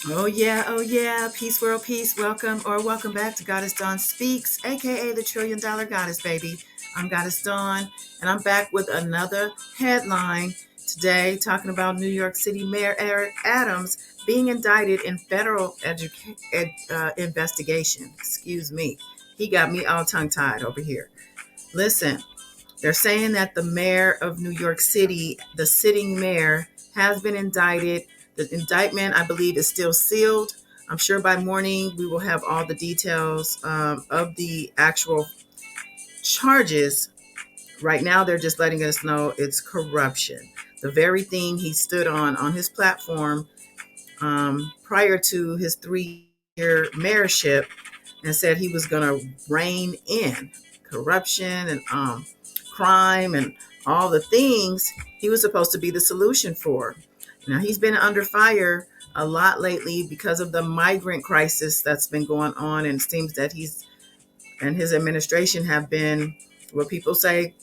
Oh yeah. Peace, world, peace. Welcome or welcome back to Goddess Dawn Speaks, aka the Trillion Dollar Goddess, baby. I'm Goddess Dawn, and I'm back with another headline today talking about New York City Mayor Eric Adams being indicted in federal investigation. Excuse me. He got me all tongue tied over here. Listen, they're saying that the mayor of New York City, the sitting mayor, has been indicted. The indictment, I believe, is still sealed. I'm sure by morning we will have all the details of the actual charges. Right now, they're just letting us know it's corruption. The very thing he stood on his platform prior to his 3-year mayorship and said he was going to rein in corruption and crime and all the things he was supposed to be the solution for. Now, he's been under fire a lot lately because of the migrant crisis that's been going on, and it seems that he's and his administration have been, what people say,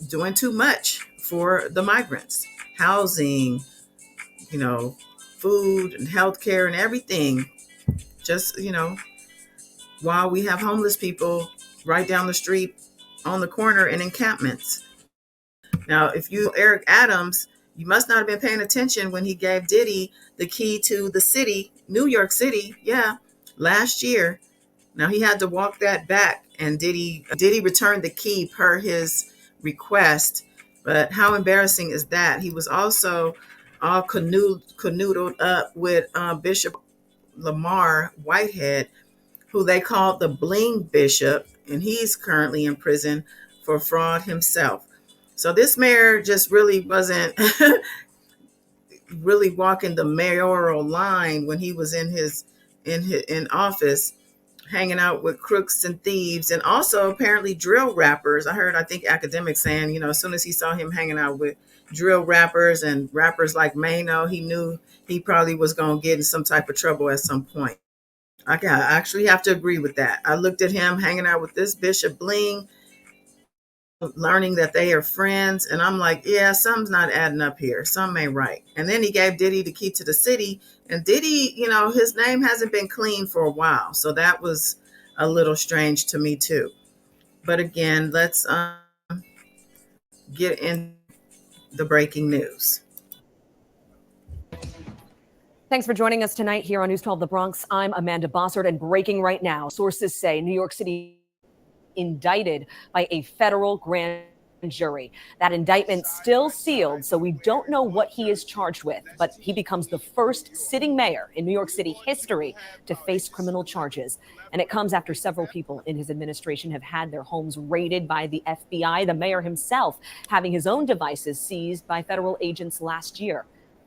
doing too much for the migrants. Housing, you know, food and healthcare and everything. Just, while we have homeless people right down the street on the corner in encampments. Now, if you Eric Adams, you must not have been paying attention when he gave Diddy the key to the city, New York City, yeah, last year. Now he had to walk that back, and Diddy returned the key per his request. But how embarrassing is that? He was also all canoodled up with Bishop Lamar Whitehead, who they called the Bling Bishop, and he's currently in prison for fraud himself. So this mayor just really wasn't really walking the mayoral line when he was in office, hanging out with crooks and thieves, and also apparently drill rappers. I think academics saying, as soon as he saw him hanging out with drill rappers and rappers like Mano, he knew he probably was going to get in some type of trouble at some point. I actually have to agree with that. I looked at him hanging out with this Bishop Bling, learning that they are friends, and I'm like, yeah, something's not adding up here. Something ain't right. And then he gave Diddy the key to the city, and Diddy, his name hasn't been clean for a while, so that was a little strange to me too. But again, let's get in the breaking news. Thanks for joining us tonight here on News 12 The Bronx. I'm Amanda Bossert, and breaking right now, sources say New York City indicted by a federal grand jury. That indictment still sealed, so we don't know what he is charged with, but he becomes the first sitting mayor in New York City history to face criminal charges. And it comes after several people in his administration have had their homes raided by the FBI, the mayor himself having his own devices seized by federal agents last year.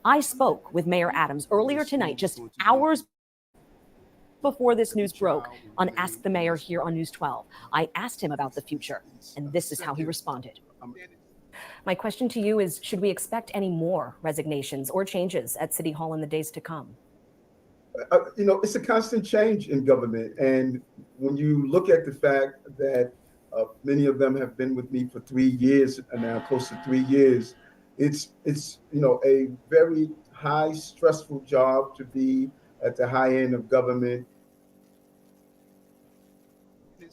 I spoke with Mayor Adams earlier tonight, just hours before this news broke, on Ask the Mayor here on News 12. I asked him about the future, and this is how he responded. My question to you is, should we expect any more resignations or changes at City Hall in the days to come? It's a constant change in government. And when you look at the fact that many of them have been with me for 3 years, and now close to 3 years, it's a very high, stressful job to be at the high end of government.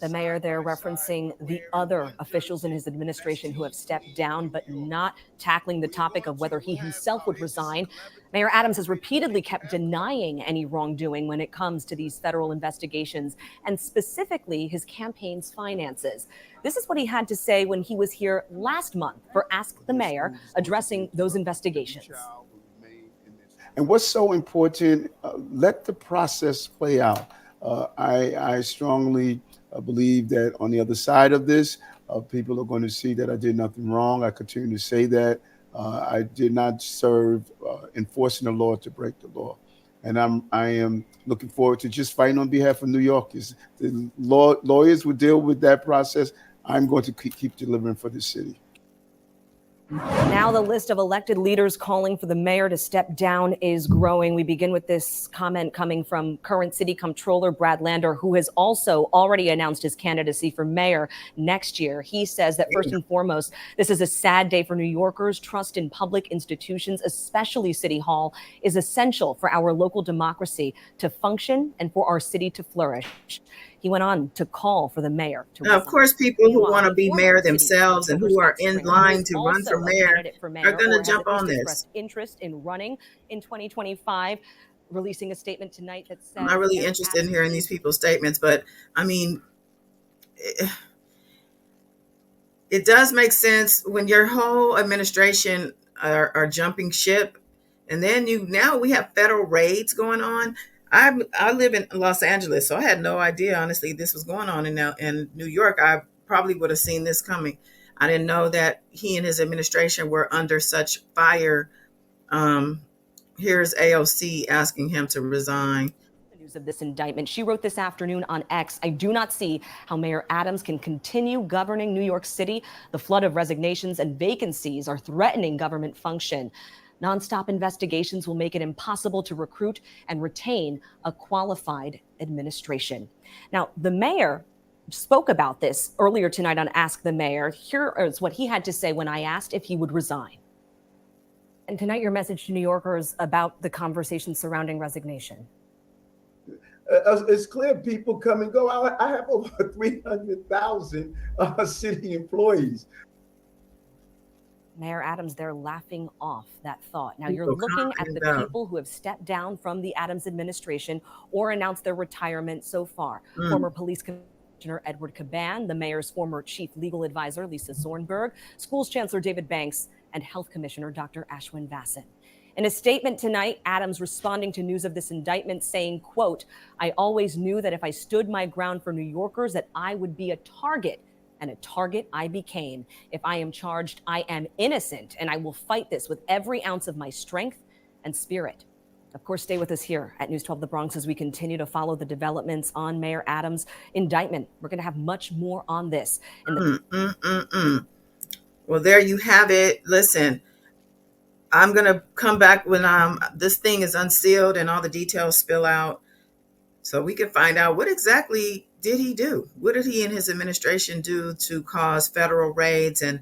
The mayor there referencing the other officials in his administration who have stepped down, but not tackling the topic of whether he himself would resign. Mayor Adams has repeatedly kept denying any wrongdoing when it comes to these federal investigations, and specifically his campaign's finances. This is what he had to say when he was here last month for Ask the Mayor, addressing those investigations. And what's so important, let the process play out. I strongly believe that on the other side of this, people are going to see that I did nothing wrong. I continue to say that. I did not serve enforcing the law to break the law. And I am looking forward to just fighting on behalf of New Yorkers. The lawyers will deal with that process. I'm going to keep delivering for the city. Now the list of elected leaders calling for the mayor to step down is growing. We begin with this comment coming from current city comptroller Brad Lander, who has also already announced his candidacy for mayor next year. He says that first and foremost, this is a sad day for New Yorkers. Trust in public institutions, especially City Hall, is essential for our local democracy to function and for our city to flourish. He went on to call for the mayor to Now, of resign. course, people who Meanwhile, want to a be former mayor city themselves and councilor who are Scott in Stringer, who line is to run for also a mayor candidate for are mayor, going or to has jump at least on this. expressed interest in running in 2025, releasing a statement tonight that says I'm not really Eric interested in Adams hearing these people's statements, but I mean, it does make sense when your whole administration are jumping ship, and then now we have federal raids going on. I live in Los Angeles, so I had no idea, honestly, this was going on in New York. I probably would have seen this coming. I didn't know that he and his administration were under such fire. Here's AOC asking him to resign. News of this indictment. She wrote this afternoon on X, "I do not see how Mayor Adams can continue governing New York City. The flood of resignations and vacancies are threatening government function. Nonstop investigations will make it impossible to recruit and retain a qualified administration." Now, the mayor spoke about this earlier tonight on Ask the Mayor. Here is what he had to say when I asked if he would resign. And tonight, your message to New Yorkers about the conversation surrounding resignation. It's clear people come and go. I have over 300,000 city employees. Mayor Adams, they're laughing off that thought. Now, People you're looking at calming the down. people who have stepped down from the Adams administration or announced their retirement so far. Former police commissioner Edward Caban, the mayor's former chief legal advisor Lisa Zornberg, schools chancellor David Banks, and health commissioner Dr. Ashwin Vasan. In a statement tonight, Adams responding to news of this indictment saying, quote, "I always knew that if I stood my ground for New Yorkers that I would be a target, and a target I became. If I am charged, I am innocent, and I will fight this with every ounce of my strength and spirit." Of course, stay with us here at News 12 The Bronx as we continue to follow the developments on Mayor Adams' indictment. We're going to have much more on this. Well, there you have it. Listen, I'm going to come back when this thing is unsealed and all the details spill out, so we can find out what exactly did he do? What did he and his administration do to cause federal raids and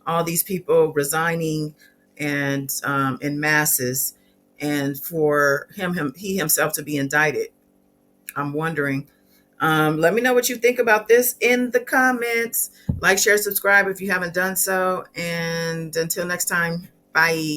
all these people resigning and in masses, and for he himself to be indicted? I'm wondering. Let me know what you think about this in the comments. Like, share, subscribe if you haven't done so. And until next time, bye.